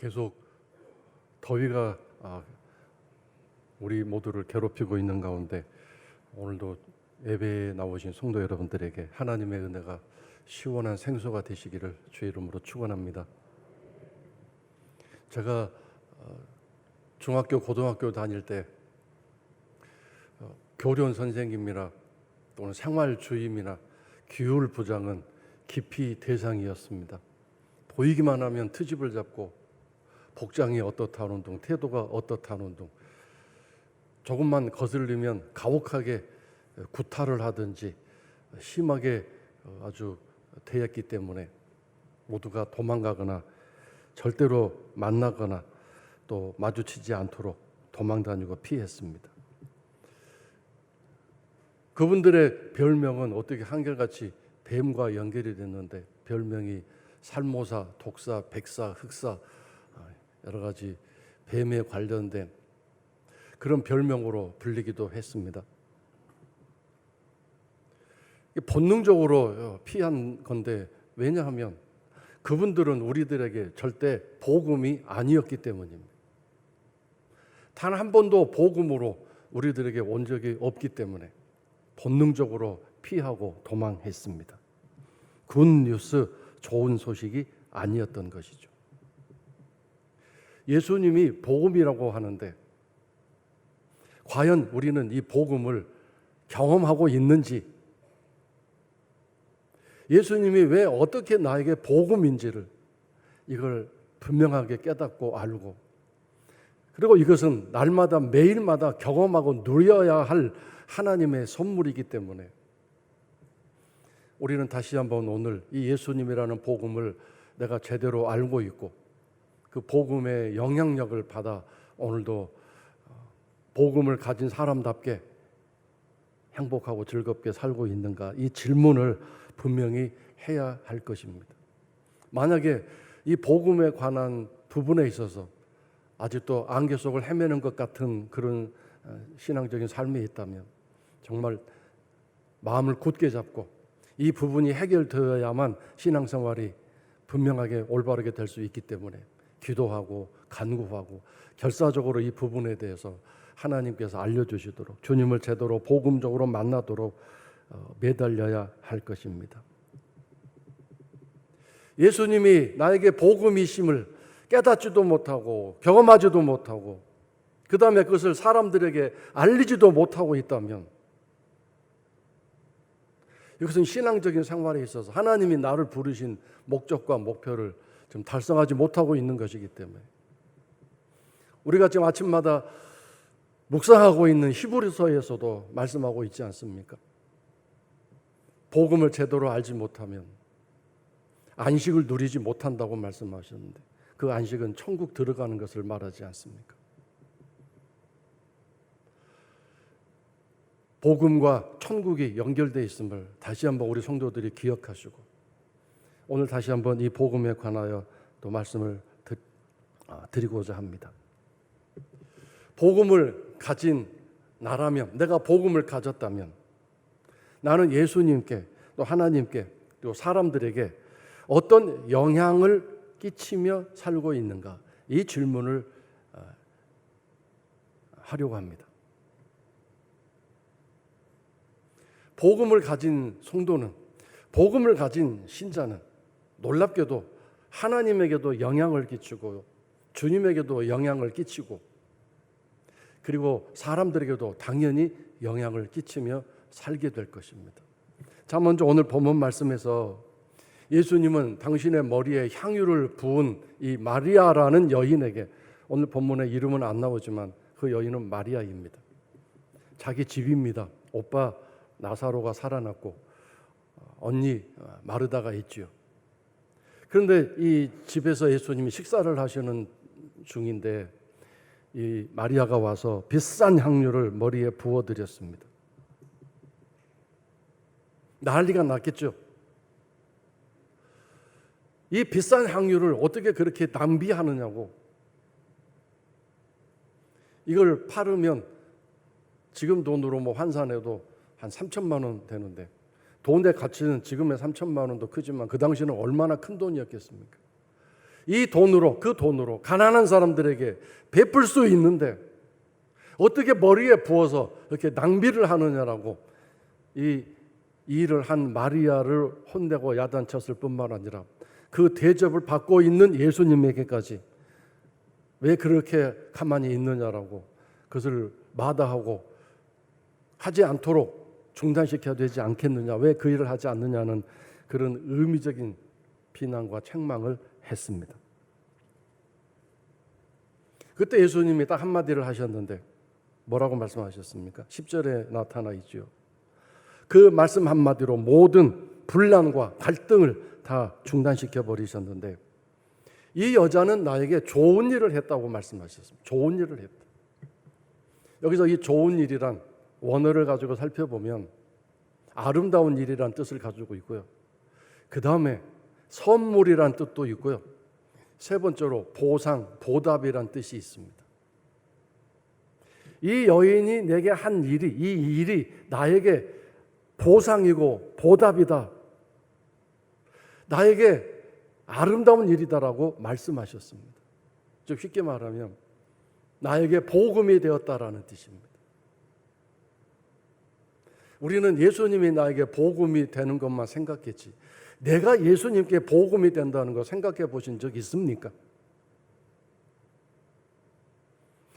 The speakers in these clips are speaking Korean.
계속 더위가 우리 모두를 괴롭히고 있는 가운데 오늘도 예배에 나오신 성도 여러분들에게 하나님의 은혜가 시원한 생수가 되시기를 주의 이름으로 축원합니다. 제가 중학교, 고등학교 다닐 때 교련 선생님이나 또는 생활 주임이나 기율 부장은 기피 대상이었습니다. 보이기만 하면 트집을 잡고 복장이 어떻다는 둥, 태도가 어떻다는 둥, 조금만 거슬리면 가혹하게 구타를 하든지 심하게 아주 대했기 때문에 모두가 도망가거나 절대로 만나거나 또 마주치지 않도록 도망다니고 피했습니다. 그분들의 별명은 어떻게 한결같이 뱀과 연결이 됐는데 별명이 살모사, 독사, 백사, 흑사 여러 가지 뱀에 관련된 그런 별명으로 불리기도 했습니다. 본능적으로 피한 건데 왜냐하면 그분들은 우리들에게 절대 복음이 아니었기 때문입니다. 단 한 번도 복음으로 우리들에게 온 적이 없기 때문에 본능적으로 피하고 도망했습니다. 굿뉴스, 좋은 소식이 아니었던 것이죠. 예수님이 복음이라고 하는데 과연 우리는 이 복음을 경험하고 있는지, 예수님이 왜 어떻게 나에게 복음인지를 이걸 분명하게 깨닫고 알고, 그리고 이것은 날마다 매일마다 경험하고 누려야 할 하나님의 선물이기 때문에 우리는 다시 한번 오늘 이 예수님이라는 복음을 내가 제대로 알고 있고 그 복음의 영향력을 받아 오늘도 복음을 가진 사람답게 행복하고 즐겁게 살고 있는가, 이 질문을 분명히 해야 할 것입니다. 만약에 이 복음에 관한 부분에 있어서 아직도 안개 속을 헤매는 것 같은 그런 신앙적인 삶이 있다면 정말 마음을 굳게 잡고 이 부분이 해결되어야만 신앙생활이 분명하게 올바르게 될 수 있기 때문에 기도하고 간구하고 결사적으로 이 부분에 대해서 하나님께서 알려주시도록, 주님을 제대로 복음적으로 만나도록 매달려야 할 것입니다. 예수님이 나에게 복음이심을 깨닫지도 못하고 경험하지도 못하고 그 다음에 그것을 사람들에게 알리지도 못하고 있다면 이것은 신앙적인 생활에 있어서 하나님이 나를 부르신 목적과 목표를 좀 달성하지 못하고 있는 것이기 때문에 우리가 지금 아침마다 묵상하고 있는 히브리서에서도 말씀하고 있지 않습니까? 복음을 제대로 알지 못하면 안식을 누리지 못한다고 말씀하셨는데 그 안식은 천국 들어가는 것을 말하지 않습니까? 복음과 천국이 연결되어 있음을 다시 한번 우리 성도들이 기억하시고 오늘 다시 한번 이 복음에 관하여 또 말씀을 드리고자 합니다. 복음을 가진 나라면, 내가 복음을 가졌다면 나는 예수님께 또 하나님께 또 사람들에게 어떤 영향을 끼치며 살고 있는가, 이 질문을 하려고 합니다. 복음을 가진 성도는, 복음을 가진 신자는 놀랍게도 하나님에게도 영향을 끼치고 주님에게도 영향을 끼치고 그리고 사람들에게도 당연히 영향을 끼치며 살게 될 것입니다. 자, 먼저 오늘 본문 말씀에서 예수님은 당신의 머리에 향유를 부은 이 마리아라는 여인에게, 오늘 본문에 이름은 안 나오지만 그 여인은 마리아입니다. 자기 집입니다. 오빠 나사로가 살아났고 언니 마르다가 있지요. 그런데 이 집에서 예수님이 식사를 하시는 중인데 이 마리아가 와서 비싼 향유를 머리에 부어드렸습니다. 난리가 났겠죠. 이 비싼 향유를 어떻게 그렇게 낭비하느냐고. 이걸 팔으면 지금 돈으로 뭐 환산해도 한 3천만 원 되는데 돈의 가치는 지금의 3천만 원도 크지만 그 당시는 얼마나 큰 돈이었겠습니까? 이 돈으로, 그 돈으로 가난한 사람들에게 베풀 수 있는데 어떻게 머리에 부어서 이렇게 낭비를 하느냐라고 이 일을 한 마리아를 혼내고 야단쳤을 뿐만 아니라 그 대접을 받고 있는 예수님에게까지 왜 그렇게 가만히 있느냐라고 그것을 마다하고 하지 않도록 중단시켜야 되지 않겠느냐, 왜 그 일을 하지 않느냐는 그런 의미적인 비난과 책망을 했습니다. 그때 예수님이 딱 한마디를 하셨는데 뭐라고 말씀하셨습니까? 10절에 나타나 있죠. 그 말씀 한마디로 모든 분란과 갈등을 다 중단시켜 버리셨는데 이 여자는 나에게 좋은 일을 했다고 말씀하셨습니다. 좋은 일을 했다. 여기서 이 좋은 일이란 원어를 가지고 살펴보면 아름다운 일이란 뜻을 가지고 있고요. 그 다음에 선물이란 뜻도 있고요. 세 번째로 보상, 보답이란 뜻이 있습니다. 이 여인이 내게 한 일이, 이 일이 나에게 보상이고 보답이다, 나에게 아름다운 일이다라고 말씀하셨습니다. 좀 쉽게 말하면 나에게 복음이 되었다라는 뜻입니다. 우리는 예수님이 나에게 복음이 되는 것만 생각했지 내가 예수님께 복음이 된다는 거 생각해 보신 적 있습니까?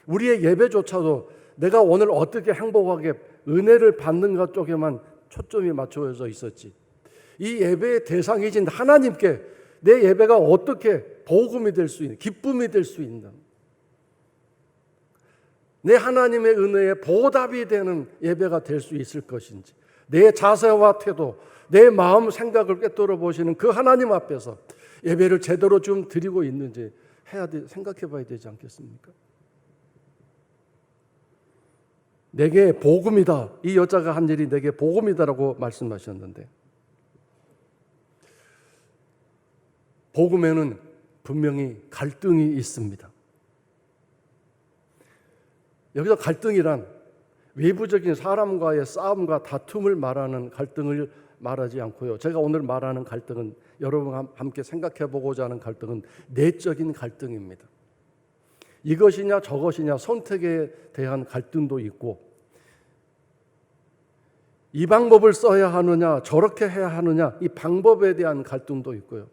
우리의 예배조차도 내가 오늘 어떻게 행복하게 은혜를 받는가 쪽에만 초점이 맞춰져 있었지 이 예배의 대상이신 하나님께 내 예배가 어떻게 복음이 될 수 있는, 기쁨이 될 수 있는, 내 하나님의 은혜에 보답이 되는 예배가 될 수 있을 것인지 내 자세와 태도, 내 마음 생각을 꿰뚫어 보시는 그 하나님 앞에서 예배를 제대로 좀 드리고 있는지 생각해 봐야 되지 않겠습니까? 내게 복음이다. 이 여자가 한 일이 내게 복음이다라고 말씀하셨는데 복음에는 분명히 갈등이 있습니다. 여기서 갈등이란 외부적인 사람과의 싸움과 다툼을 말하는 갈등을 말하지 않고요. 제가 오늘 말하는 갈등은 여러분과 함께 생각해 보고자 하는 갈등은 내적인 갈등입니다. 이것이냐 저것이냐 선택에 대한 갈등도 있고 이 방법을 써야 하느냐 저렇게 해야 하느냐 이 방법에 대한 갈등도 있고요.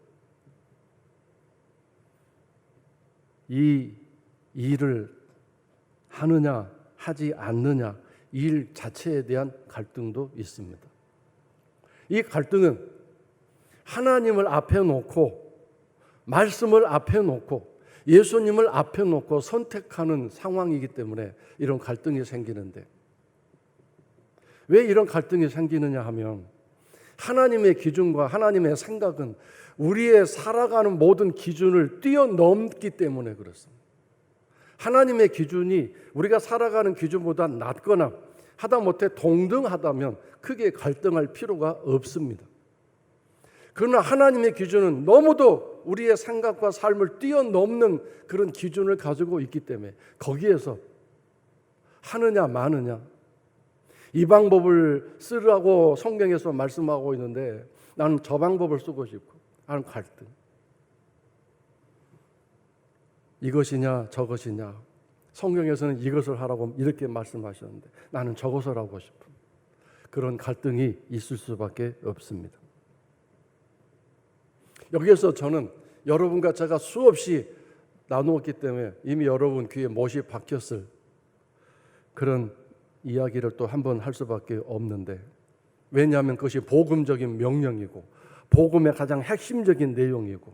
이 일을 하느냐 하지 않느냐 일 자체에 대한 갈등도 있습니다. 이 갈등은 하나님을 앞에 놓고 말씀을 앞에 놓고 예수님을 앞에 놓고 선택하는 상황이기 때문에 이런 갈등이 생기는데 왜 이런 갈등이 생기느냐 하면 하나님의 기준과 하나님의 생각은 우리의 살아가는 모든 기준을 뛰어넘기 때문에 그렇습니다. 하나님의 기준이 우리가 살아가는 기준보다 낮거나 하다못해 동등하다면 크게 갈등할 필요가 없습니다. 그러나 하나님의 기준은 너무도 우리의 생각과 삶을 뛰어넘는 그런 기준을 가지고 있기 때문에 거기에서 하느냐 마느냐 이 방법을 쓰라고 성경에서 말씀하고 있는데 나는 저 방법을 쓰고 싶고 하는 갈등. 이것이냐 저것이냐 성경에서는 이것을 하라고 이렇게 말씀하셨는데 나는 저것을 하고 싶은 그런 갈등이 있을 수밖에 없습니다. 여기에서 저는 여러분과 제가 수없이 나누었기 때문에 이미 여러분 귀에 못이 박혔을 그런 이야기를 또 한 번 할 수밖에 없는데 왜냐하면 그것이 복음적인 명령이고 복음의 가장 핵심적인 내용이고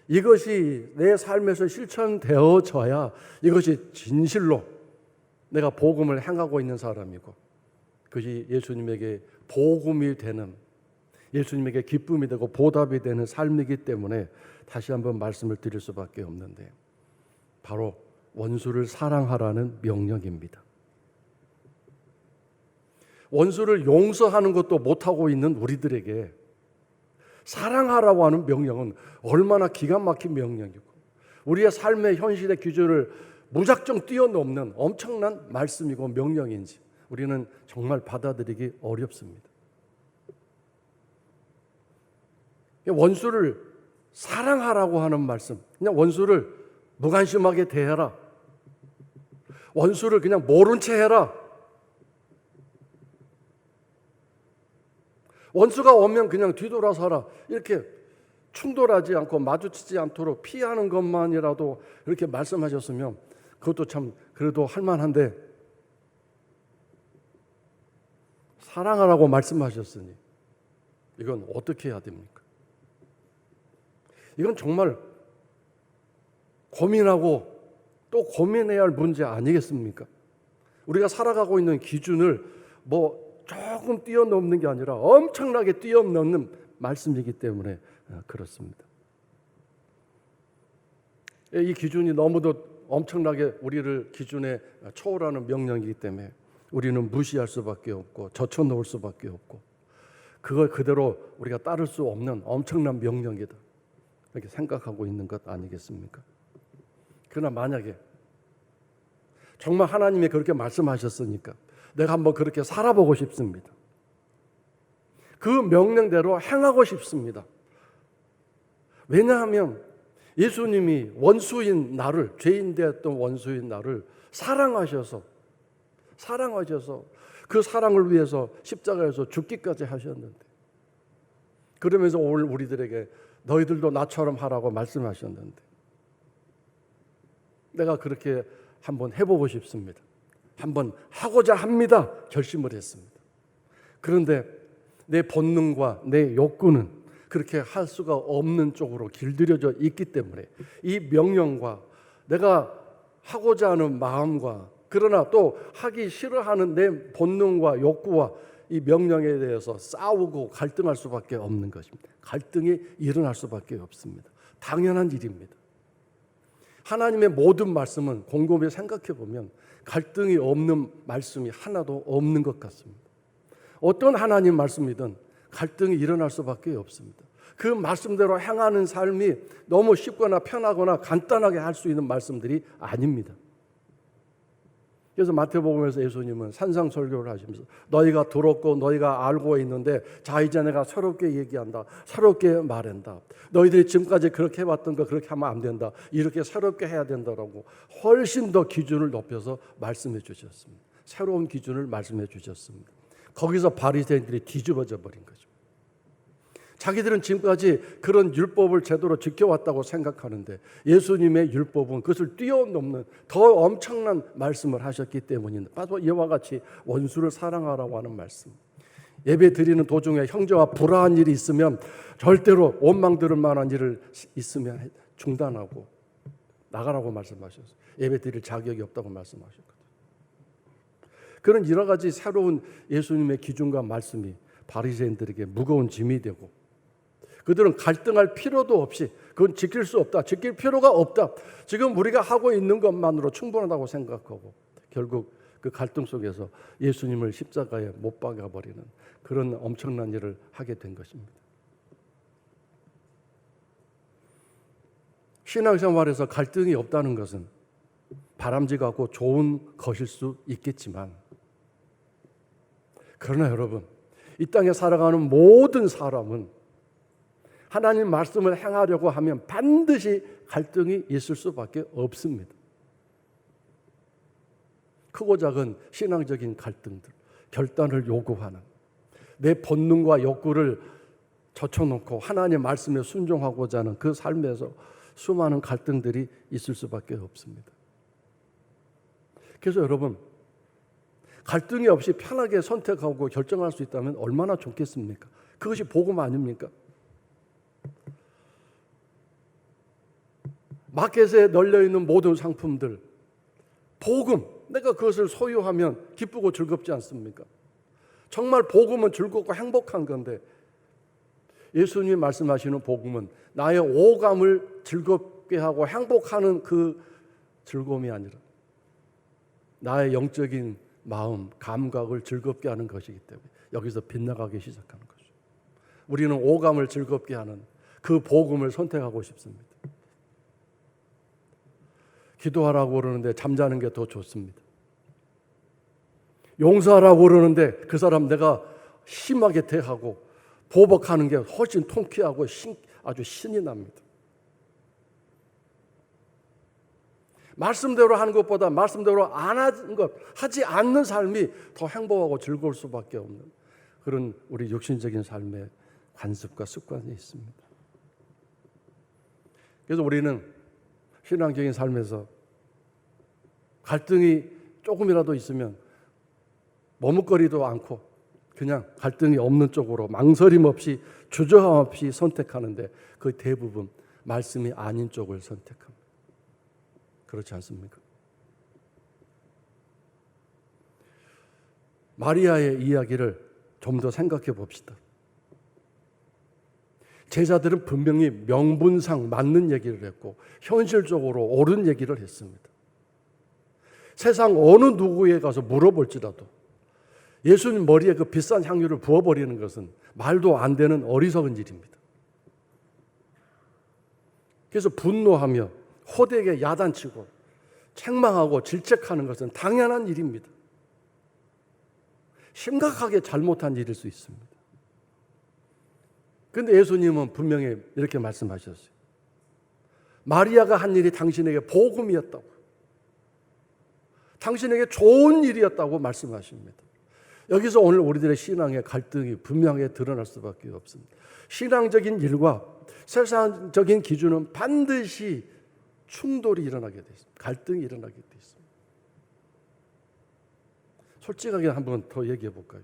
이것이 내 삶에서 실천되어져야 이것이 진실로 내가 복음을 행하고 있는 사람이고 그것이 예수님에게 복음이 되는 예수님에게 기쁨이 되고 보답이 되는 삶이기 때문에 다시 한번 말씀을 드릴 수밖에 없는데 바로 원수를 사랑하라는 명령입니다. 원수를 용서하는 것도 못하고 있는 우리들에게 사랑하라고 하는 명령은 얼마나 기가 막힌 명령이고 우리의 삶의 현실의 기준을 무작정 뛰어넘는 엄청난 말씀이고 명령인지 우리는 정말 받아들이기 어렵습니다. 원수를 사랑하라고 하는 말씀. 그냥 원수를 무관심하게 대해라. 원수를 그냥 모른 채 해라. 원수가 오면 그냥 뒤돌아서라. 이렇게 충돌하지 않고 마주치지 않도록 피하는 것만이라도 이렇게 말씀하셨으면 그것도 참 그래도 할만한데, 사랑하라고 말씀하셨으니 이건 어떻게 해야 됩니까? 이건 정말 고민하고 또 고민해야 할 문제 아니겠습니까? 우리가 살아가고 있는 기준을 조금 뛰어넘는 게 아니라 엄청나게 뛰어넘는 말씀이기 때문에 그렇습니다. 이 기준이 너무도 엄청나게 우리를 기준에 초월하는 명령이기 때문에 우리는 무시할 수밖에 없고 젖혀놓을 수밖에 없고, 그걸 그대로 우리가 따를 수 없는 엄청난 명령이다, 이렇게 생각하고 있는 것 아니겠습니까? 그러나 만약에 정말 하나님이 그렇게 말씀하셨으니까 내가 한번 그렇게 살아보고 싶습니다. 그 명령대로 행하고 싶습니다. 왜냐하면 예수님이 원수인 나를, 죄인 되었던 원수인 나를 사랑하셔서 그 사랑을 위해서 십자가에서 죽기까지 하셨는데, 그러면서 오늘 우리들에게 너희들도 나처럼 하라고 말씀하셨는데, 내가 그렇게 한번 해보고 싶습니다. 한번 하고자 합니다. 결심을 했습니다. 그런데 내 본능과 내 욕구는 그렇게 할 수가 없는 쪽으로 길들여져 있기 때문에 이 명령과 내가 하고자 하는 마음과, 그러나 또 하기 싫어하는 내 본능과 욕구와 이 명령에 대해서 싸우고 갈등할 수밖에 없는 것입니다. 갈등이 일어날 수밖에 없습니다. 당연한 일입니다. 하나님의 모든 말씀은 곰곰이 생각해 보면 갈등이 없는 말씀이 하나도 없는 것 같습니다. 어떤 하나님 말씀이든 갈등이 일어날 수밖에 없습니다. 그 말씀대로 행하는 삶이 너무 쉽거나 편하거나 간단하게 할 수 있는 말씀들이 아닙니다. 그래서 마태복음에서 예수님은 산상설교를 하시면서 너희가 들었고 너희가 알고 있는데 자 이제 내가 새롭게 얘기한다, 새롭게 말한다. 너희들이 지금까지 그렇게 해왔던 거 그렇게 하면 안 된다, 이렇게 새롭게 해야 된다라고 훨씬 더 기준을 높여서 말씀해 주셨습니다. 새로운 기준을 말씀해 주셨습니다. 거기서 바리새인들이 뒤집어져 버린 거죠. 자기들은 지금까지 그런 율법을 제대로 지켜왔다고 생각하는데 예수님의 율법은 그것을 뛰어넘는 더 엄청난 말씀을 하셨기 때문입니다. 바로 이와 같이 원수를 사랑하라고 하는 말씀. 예배 드리는 도중에 형제와 불화한 일이 있으면 절대로 원망 들을 만한 일을 있으면 중단하고 나가라고 말씀하셨어요. 예배 드릴 자격이 없다고 말씀하셨거든요. 그런 여러 가지 새로운 예수님의 기준과 말씀이 바리새인들에게 무거운 짐이 되고, 그들은 갈등할 필요도 없이 그건 지킬 수 없다, 지킬 필요가 없다, 지금 우리가 하고 있는 것만으로 충분하다고 생각하고 결국 그 갈등 속에서 예수님을 십자가에 못 박아버리는 그런 엄청난 일을 하게 된 것입니다. 신앙생활에서 갈등이 없다는 것은 바람직하고 좋은 것일 수 있겠지만, 그러나 여러분, 이 땅에 살아가는 모든 사람은 하나님 말씀을 행하려고 하면 반드시 갈등이 있을 수밖에 없습니다. 크고 작은 신앙적인 갈등들, 결단을 요구하는 내 본능과 욕구를 젖혀놓고 하나님 말씀에 순종하고자 하는 그 삶에서 수많은 갈등들이 있을 수밖에 없습니다. 그래서 여러분, 갈등이 없이 편하게 선택하고 결정할 수 있다면 얼마나 좋겠습니까? 그것이 복음 아닙니까? 마켓에 널려있는 모든 상품들, 복음, 내가 그것을 소유하면 기쁘고 즐겁지 않습니까? 정말 복음은 즐겁고 행복한 건데, 예수님이 말씀하시는 복음은 나의 오감을 즐겁게 하고 행복하는 그 즐거움이 아니라 나의 영적인 마음, 감각을 즐겁게 하는 것이기 때문에 여기서 빗나가기 시작하는 거죠. 우리는 오감을 즐겁게 하는 그 복음을 선택하고 싶습니다. 기도하라고 그러는데 잠자는 게 더 좋습니다. 용서하라고 그러는데 그 사람 내가 심하게 대하고 보복하는 게 훨씬 통쾌하고 아주 신이 납니다. 말씀대로 하는 것보다 말씀대로 안 하는 것, 하지 않는 삶이 더 행복하고 즐거울 수밖에 없는 그런 우리 육신적인 삶의 관습과 습관이 있습니다. 그래서 우리는 신앙적인 삶에서 갈등이 조금이라도 있으면 머뭇거리도 않고 그냥 갈등이 없는 쪽으로 망설임 없이 주저함 없이 선택하는데 그 대부분 말씀이 아닌 쪽을 선택합니다. 그렇지 않습니까? 마리아의 이야기를 좀 더 생각해 봅시다. 제자들은 분명히 명분상 맞는 얘기를 했고 현실적으로 옳은 얘기를 했습니다. 세상 어느 누구에 가서 물어볼지라도 예수님 머리에 그 비싼 향유를 부어버리는 것은 말도 안 되는 어리석은 일입니다. 그래서 분노하며 호되게 야단치고 책망하고 질책하는 것은 당연한 일입니다. 심각하게 잘못한 일일 수 있습니다. 그런데 예수님은 분명히 이렇게 말씀하셨어요. 마리아가 한 일이 당신에게 복음이었다고, 당신에게 좋은 일이었다고 말씀하십니다. 여기서 오늘 우리들의 신앙의 갈등이 분명하게 드러날 수밖에 없습니다. 신앙적인 일과 세상적인 기준은 반드시 충돌이 일어나게 돼 있습니다. 갈등이 일어나게 돼 있습니다. 솔직하게 한번 더 얘기해 볼까요?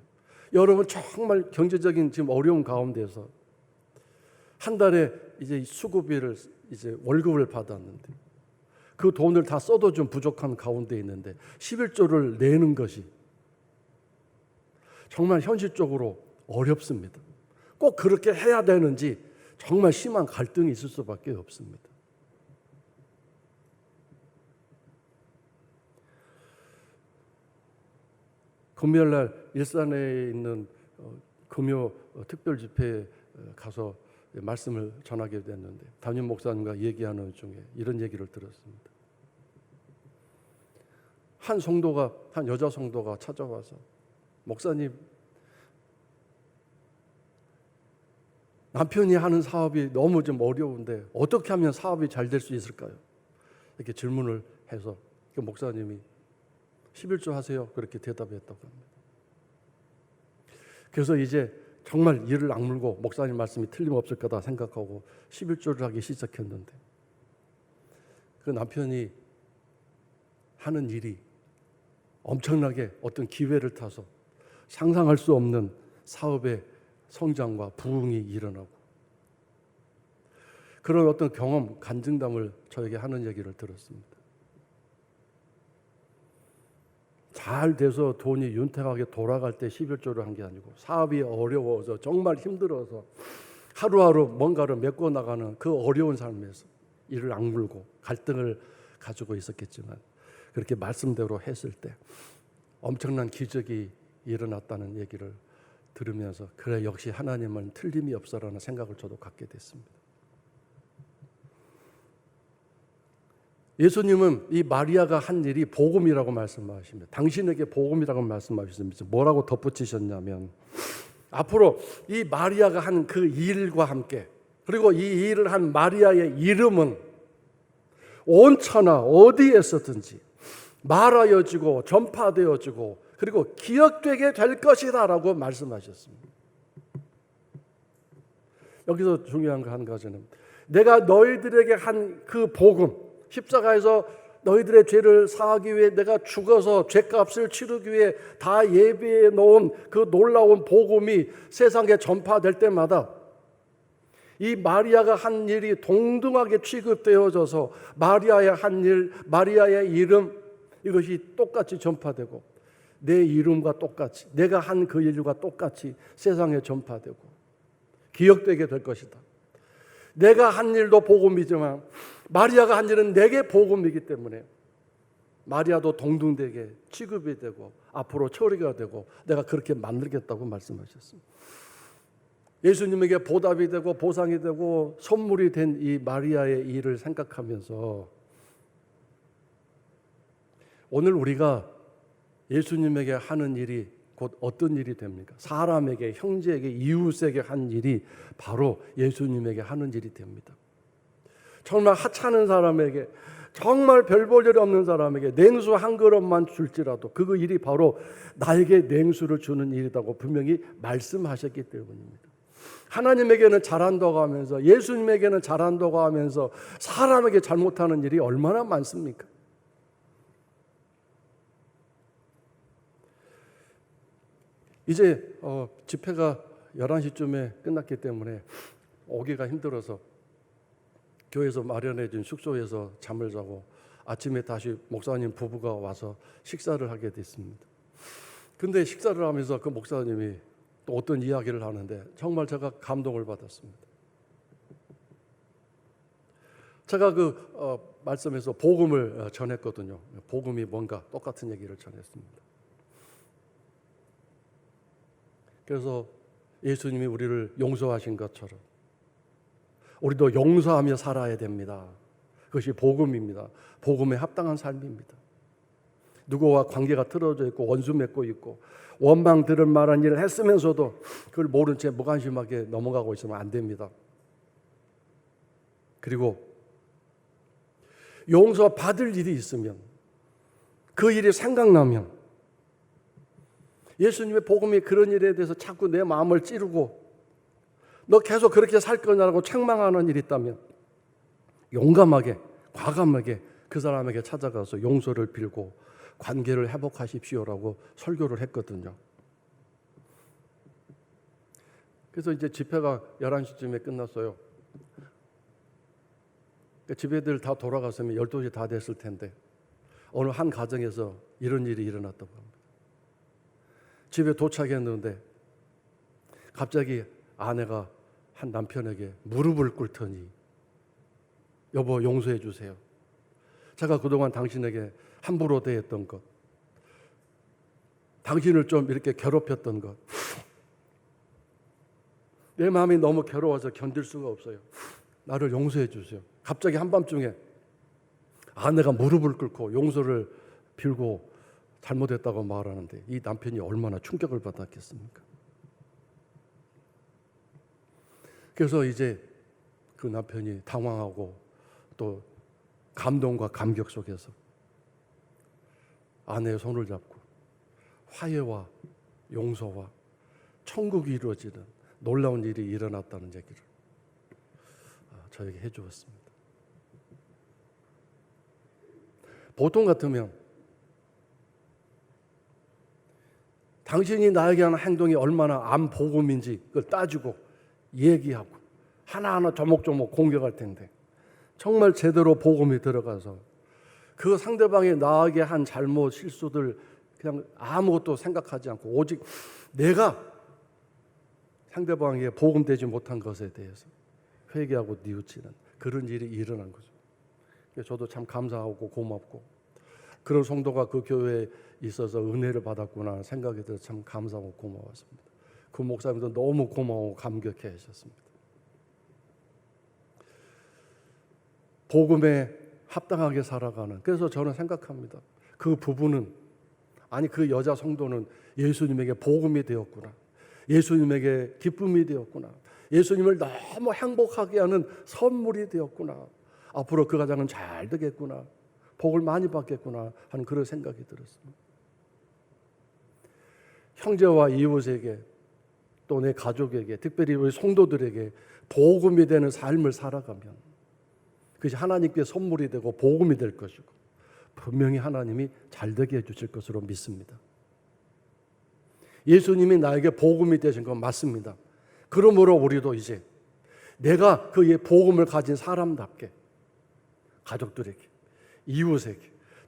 여러분 정말 경제적인 지금 어려운 가운데서 한 달에 이제 수고비를 이제 월급을 받았는데 그 돈을 다 써도 좀 부족한 가운데 있는데 11조를 내는 것이 정말 현실적으로 어렵습니다. 꼭 그렇게 해야 되는지 정말 심한 갈등이 있을 수밖에 없습니다. 금요일날 일산에 있는 금요 특별 집회에 가서 말씀을 전하게 됐는데 담임 목사님과 얘기하는 중에 이런 얘기를 들었습니다. 한 여자 성도가 찾아와서 목사님, 남편이 하는 사업이 너무 좀 어려운데 어떻게 하면 사업이 잘 될 수 있을까요? 이렇게 질문을 해서 그 목사님이 11조 하세요. 그렇게 대답했다고 합니다. 그래서 이제 정말 이를 악물고 목사님 말씀이 틀림없을 거다 생각하고 11조를 하기 시작했는데 그 남편이 하는 일이 엄청나게 어떤 기회를 타서 상상할 수 없는 사업의 성장과 부흥이 일어나고 그런 어떤 경험, 간증담을 저에게 하는 얘기를 들었습니다. 잘 돼서 돈이 윤택하게 돌아갈 때 11조를 한 게 아니고 사업이 어려워서 정말 힘들어서 하루하루 뭔가를 메꿔 나가는 그 어려운 삶에서 이를 악물고 갈등을 가지고 있었겠지만 그렇게 말씀대로 했을 때 엄청난 기적이 일어났다는 얘기를 들으면서 그래 역시 하나님은 틀림이 없어라는 생각을 저도 갖게 됐습니다. 예수님은 이 마리아가 한 일이 복음이라고 말씀하십니다. 당신에게 복음이라고 말씀하셨습니다. 뭐라고 덧붙이셨냐면 앞으로 이 마리아가 한 그 일과 함께 그리고 이 일을 한 마리아의 이름은 온 천하 어디에서든지 말하여지고 전파되어지고 그리고 기억되게 될 것이다 라고 말씀하셨습니다. 여기서 중요한 거 한 가지는 내가 너희들에게 한 그 복음, 십자가에서 너희들의 죄를 사하기 위해 내가 죽어서 죄값을 치르기 위해 다 예비해 놓은 그 놀라운 복음이 세상에 전파될 때마다 이 마리아가 한 일이 동등하게 취급되어져서 마리아의 한 일, 마리아의 이름 이것이 똑같이 전파되고 내 이름과 똑같이 내가 한 그 일과 똑같이 세상에 전파되고 기억되게 될 것이다. 내가 한 일도 복음이지만 마리아가 한 일은 내게 복음이기 때문에 마리아도 동등되게 취급이 되고 앞으로 처리가 되고 내가 그렇게 만들겠다고 말씀하셨습니다. 예수님에게 보답이 되고 보상이 되고 선물이 된 이 마리아의 일을 생각하면서 오늘 우리가 예수님에게 하는 일이 곧 어떤 일이 됩니까? 사람에게, 형제에게, 이웃에게 한 일이 바로 예수님에게 하는 일이 됩니다. 정말 하찮은 사람에게, 정말 별 볼 일 없는 사람에게 냉수 한 그릇만 줄지라도 그 일이 바로 나에게 냉수를 주는 일이라고 분명히 말씀하셨기 때문입니다. 하나님에게는 잘한다고 하면서, 예수님에게는 잘한다고 하면서 사람에게 잘못하는 일이 얼마나 많습니까? 이제 집회가 11시쯤에 끝났기 때문에 오기가 힘들어서 교회에서 마련해 준 숙소에서 잠을 자고 아침에 다시 목사님 부부가 와서 식사를 하게 됐습니다. 근데 식사를 하면서 그 목사님이 또 어떤 이야기를 하는데 정말 제가 감동을 받았습니다. 제가 그 말씀에서 복음을 전했거든요. 복음이 뭔가 똑같은 얘기를 전했습니다. 그래서 예수님이 우리를 용서하신 것처럼 우리도 용서하며 살아야 됩니다. 그것이 복음입니다. 복음에 합당한 삶입니다. 누구와 관계가 틀어져 있고 원수 맺고 있고 원망 들을 만한 일을 했으면서도 그걸 모른 채 무관심하게 넘어가고 있으면 안 됩니다. 그리고 용서받을 일이 있으면, 그 일이 생각나면, 예수님의 복음이 그런 일에 대해서 자꾸 내 마음을 찌르고 너 계속 그렇게 살 거냐고 책망하는 일이 있다면 용감하게, 과감하게 그 사람에게 찾아가서 용서를 빌고 관계를 회복하십시오라고 설교를 했거든요. 그래서 이제 집회가 11시쯤에 끝났어요. 집애들 다 돌아갔으면 12시 다 됐을 텐데 어느 한 가정에서 이런 일이 일어났다고 합니다. 집에 도착했는데 갑자기 아내가 한 남편에게 무릎을 꿇더니 여보 용서해 주세요. 제가 그동안 당신에게 함부로 대했던 것, 당신을 좀 이렇게 괴롭혔던 것, 내 마음이 너무 괴로워서 견딜 수가 없어요. 나를 용서해 주세요. 갑자기 한밤중에 아내가 무릎을 꿇고 용서를 빌고 잘못했다고 말하는데 이 남편이 얼마나 충격을 받았겠습니까? 그래서 이제 그 남편이 당황하고 또 감동과 감격 속에서 아내의 손을 잡고 화해와 용서와 천국이 이루어지는 놀라운 일이 일어났다는 얘기를 저에게 해주었습니다. 보통 같으면 당신이 나에게 하는 행동이 얼마나 암복음인지 그걸 따지고 얘기하고 하나하나 조목조목 공격할 텐데 정말 제대로 복음이 들어가서 그 상대방이 나에게 한 잘못 실수들 그냥 아무것도 생각하지 않고 오직 내가 상대방에게 복음되지 못한 것에 대해서 회개하고 뉘우치는 그런 일이 일어난 거죠. 저도 참 감사하고 고맙고 그런 성도가 그 교회에 있어서 은혜를 받았구나 생각이 들어서 참 감사하고 고마웠습니다. 그 목사님도 너무 고마워 감격해 하셨습니다. 복음에 합당하게 살아가는, 그래서 저는 생각합니다. 그 부부는, 아니 그 여자 성도는 예수님에게 복음이 되었구나, 예수님에게 기쁨이 되었구나, 예수님을 너무 행복하게 하는 선물이 되었구나, 앞으로 그 가정은 잘 되겠구나, 복을 많이 받겠구나 하는 그런 생각이 들었습니다. 형제와 이웃에게 또 내 가족에게, 특별히 우리 성도들에게 복음이 되는 삶을 살아가면 그것이 하나님께 선물이 되고 복음이 될 것이고 분명히 하나님이 잘 되게 해주실 것으로 믿습니다. 예수님이 나에게 복음이 되신 건 맞습니다. 그러므로 우리도 이제 내가 그의 복음을 가진 사람답게 가족들에게, 이웃에게,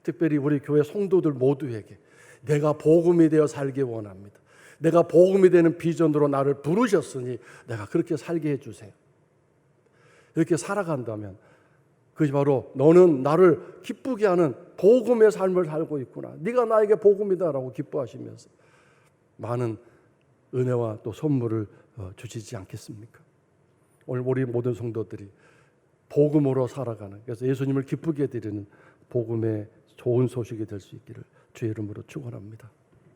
특별히 우리 교회 성도들 모두에게 내가 복음이 되어 살기 원합니다. 내가 복음이 되는 비전으로 나를 부르셨으니 내가 그렇게 살게 해주세요. 이렇게 살아간다면 그것이 바로 너는 나를 기쁘게 하는 복음의 삶을 살고 있구나, 네가 나에게 복음이다라고 기뻐하시면서 많은 은혜와 또 선물을 주시지 않겠습니까? 오늘 우리 모든 성도들이 복음으로 살아가는, 그래서 예수님을 기쁘게 드리는 복음의 좋은 소식이 될 수 있기를 주의 이름으로 축원합니다.